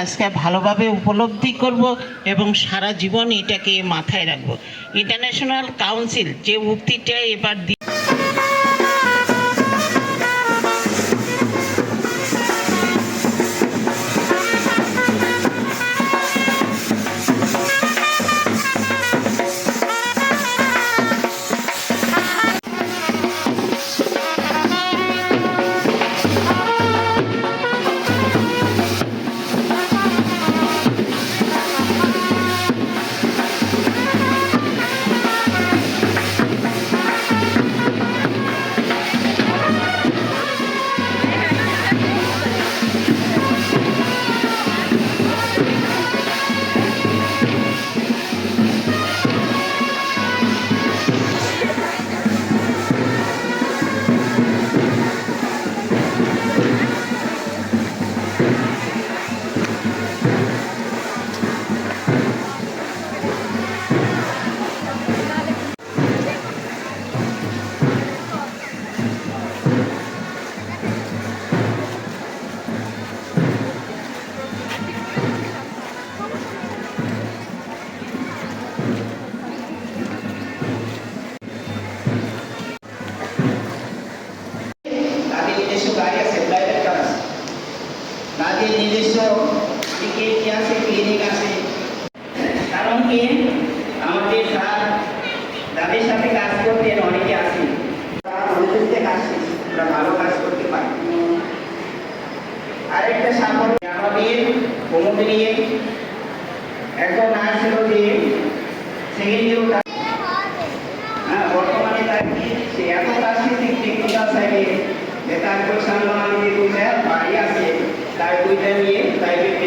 আজকে ভালোভাবে উপলব্ধি করব এবং সারা জীবন এটাকে মাথায় রাখবো। ইন্টারন্যাশনাল কাউন্সিল যে উক্তিটা এবার নিজস্ব আছে ক্লিনিক আছে, কারণ কি আমাদের স্যার যাদের সাথে কাজ করতেন অনেকে আছে কাজ আমরা ভালো কাজ করতে পারি। আরেকটা সাফল্য আমাদের কমিটি নিয়ে একজন নার্স ছিল যে সেকেন্ড ইয়ার বর্তমানে তার কি সে এত কাজ টেকনিক্যাল সাইডে যে তার পয়সা বাড়ি আছে তাই ওইটা নিয়ে প্রাইভেট